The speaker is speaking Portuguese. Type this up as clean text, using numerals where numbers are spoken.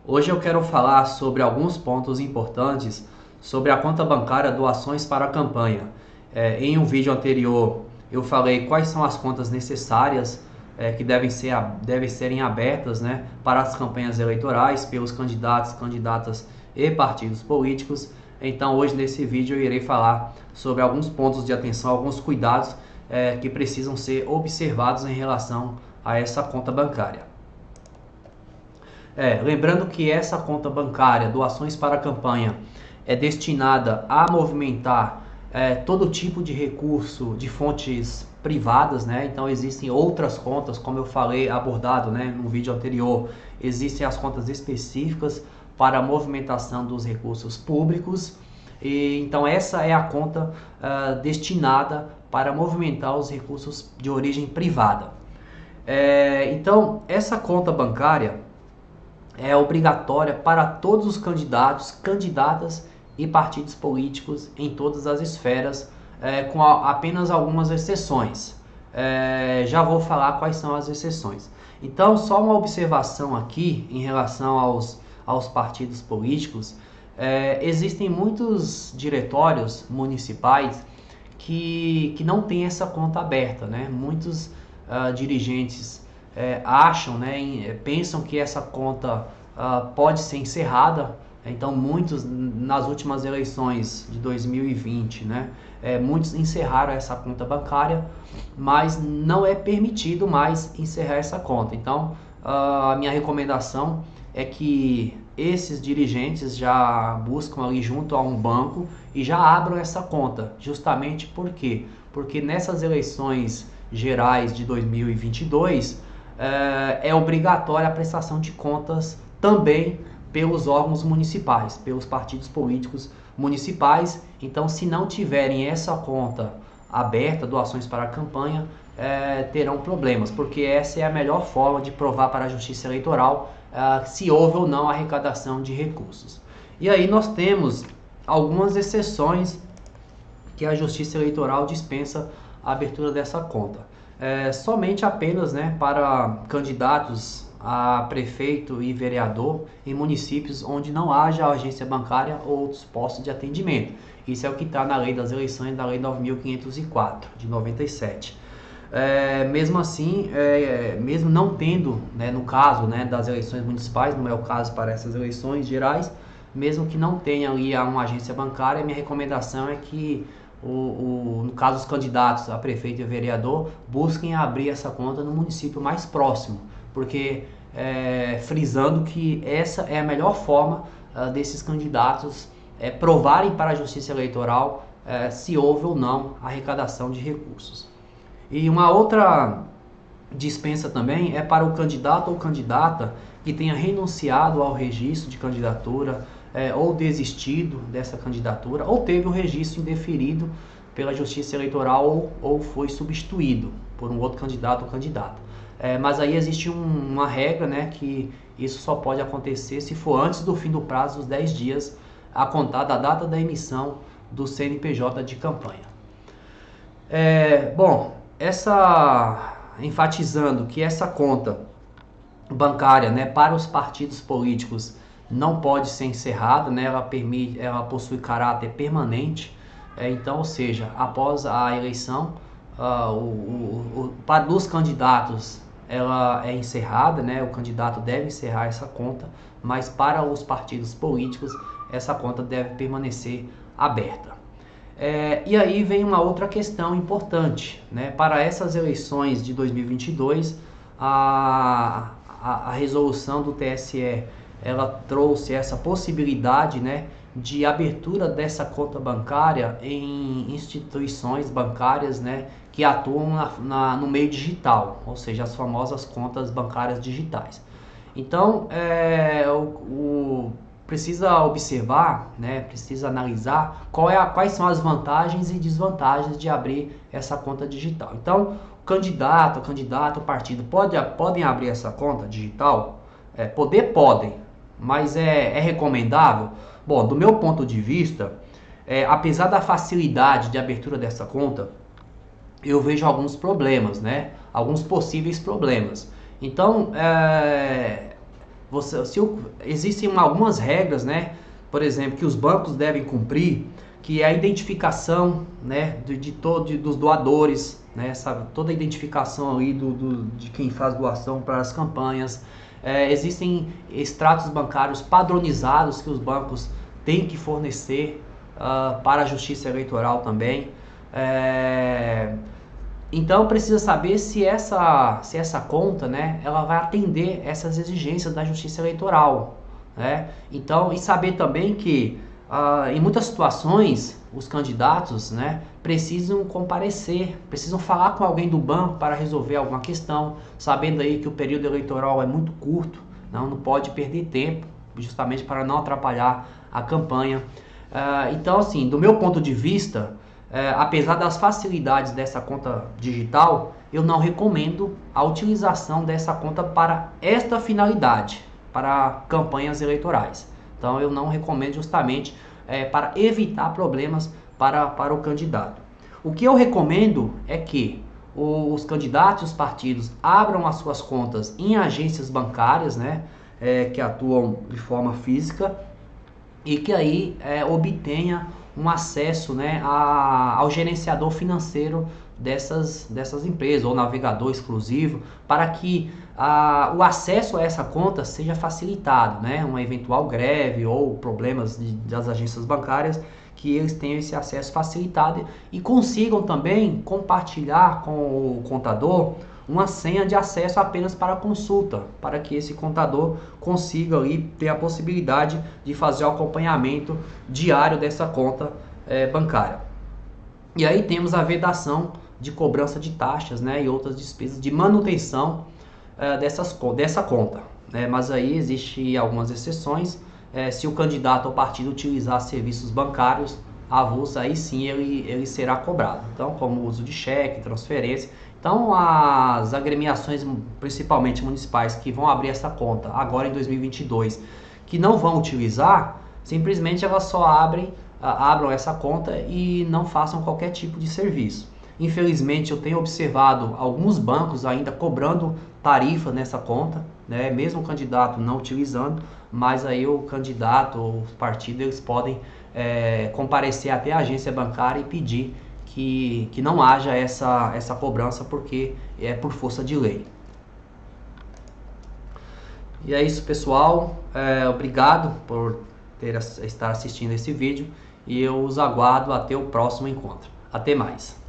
Hoje eu quero falar sobre alguns pontos importantes sobre a conta bancária Doações para a Campanha. Em um vídeo anterior eu falei quais são as contas necessárias que devem serem abertas, né, para as campanhas eleitorais pelos candidatos, candidatas e partidos políticos. Então hoje nesse vídeo eu irei falar sobre alguns pontos de atenção, alguns cuidados que precisam ser observados em relação a essa conta bancária. Lembrando que essa conta bancária, doações para a campanha, é destinada a movimentar todo tipo de recurso de fontes privadas, né? Então existem outras contas, como eu falei, abordado, né, no vídeo anterior, existem as contas específicas para a movimentação dos recursos públicos. E então essa é a conta destinada para movimentar os recursos de origem privada. Então essa conta bancária é obrigatória para todos os candidatos, candidatas e partidos políticos em todas as esferas, com apenas algumas exceções. Já vou falar quais são as exceções. Então, só uma observação aqui em relação aos partidos políticos. Existem muitos diretórios municipais que não têm essa conta aberta, né? Muitos dirigentes acham, né, pensam que essa conta pode ser encerrada. Então muitos nas últimas eleições de 2020, né, muitos encerraram essa conta bancária, mas não é permitido mais encerrar essa conta. Então a minha recomendação é que esses dirigentes já buscam ali junto a um banco e já abram essa conta, justamente porque nessas eleições gerais de 2022 é obrigatória a prestação de contas também pelos órgãos municipais, pelos partidos políticos municipais. Então, se não tiverem essa conta aberta, doações para a campanha, terão problemas, porque essa é a melhor forma de provar para a Justiça Eleitoral se houve ou não arrecadação de recursos. E aí nós temos algumas exceções que a Justiça Eleitoral dispensa a abertura dessa conta. Somente apenas, né, para candidatos a prefeito e vereador em municípios onde não haja agência bancária ou outros postos de atendimento. Isso é o que está na lei das eleições, da lei 9.504 de 97. Mesmo assim, mesmo não tendo, né, no caso, né, das eleições municipais, não é o caso para essas eleições gerais, mesmo que não tenha ali uma agência bancária, minha recomendação é que no caso os candidatos a prefeito e vereador busquem abrir essa conta no município mais próximo, porque frisando que essa é a melhor forma desses candidatos provarem para a Justiça Eleitoral se houve ou não arrecadação de recursos. E uma outra dispensa também é para o candidato ou candidata que tenha renunciado ao registro de candidatura, ou desistido dessa candidatura, ou teve o registro indeferido pela Justiça Eleitoral, ou foi substituído por um outro candidato ou candidata. Mas aí existe uma regra, né, que isso só pode acontecer se for antes do fim do prazo dos 10 dias a contar da data da emissão do CNPJ de campanha. Enfatizando que essa conta bancária, né, para os partidos políticos não pode ser encerrada, né, ela possui caráter permanente. Então, ou seja, após a eleição, para os candidatos ela é encerrada, né, o candidato deve encerrar essa conta, mas para os partidos políticos essa conta deve permanecer aberta. E aí vem uma outra questão importante, né? Para essas eleições de 2022, a resolução do TSE ela trouxe essa possibilidade, né, de abertura dessa conta bancária em instituições bancárias, né, que atuam no meio digital, ou seja, as famosas contas bancárias digitais. Então, precisa observar, né, precisa analisar quais são as vantagens e desvantagens de abrir essa conta digital. Então, o candidato, o partido podem abrir essa conta digital? Podem, mas é recomendável? Bom, do meu ponto de vista, apesar da facilidade de abertura dessa conta, eu vejo alguns problemas, né? Alguns possíveis problemas. Então, Existem algumas regras, né? Por exemplo, que os bancos devem cumprir, que é a identificação, né, dos doadores, né, toda a identificação aí de quem faz doação para as campanhas. Existem extratos bancários padronizados que os bancos têm que fornecer para a Justiça Eleitoral também. Então precisa saber se essa conta, né, ela vai atender essas exigências da Justiça Eleitoral, né? Então, e saber também que em muitas situações os candidatos, né, precisam comparecer, precisam falar com alguém do banco para resolver alguma questão, sabendo aí que o período eleitoral é muito curto, não pode perder tempo, justamente para não atrapalhar a campanha. Então, assim, do meu ponto de vista, apesar das facilidades dessa conta digital, eu não recomendo a utilização dessa conta para esta finalidade, para campanhas eleitorais. Então eu não recomendo justamente para evitar problemas para o candidato. O que eu recomendo é que os candidatos e os partidos abram as suas contas em agências bancárias, né, que atuam de forma física, e que aí obtenha um acesso, né, ao gerenciador financeiro dessas empresas, ou navegador exclusivo, para que o acesso a essa conta seja facilitado, né, uma eventual greve ou problemas das agências bancárias, que eles tenham esse acesso facilitado e consigam também compartilhar com o contador uma senha de acesso apenas para consulta, para que esse contador consiga ali ter a possibilidade de fazer o acompanhamento diário dessa conta bancária. E aí temos a vedação de cobrança de taxas, né, e outras despesas de manutenção dessa conta, né? Mas aí existe algumas exceções. Se o candidato ou partido utilizar serviços bancários avulsos, aí sim ele será cobrado. Então, como o uso de cheque, transferência. Então, as agremiações, principalmente municipais, que vão abrir essa conta agora em 2022, que não vão utilizar, simplesmente elas só abram essa conta e não façam qualquer tipo de serviço. Infelizmente, eu tenho observado alguns bancos ainda cobrando tarifa nessa conta, né, mesmo o candidato não utilizando, mas aí o candidato ou o partido, eles podem comparecer até a agência bancária e pedir que não haja essa cobrança, porque é por força de lei. E é isso, pessoal. Obrigado por estar assistindo esse vídeo e eu os aguardo até o próximo encontro. Até mais.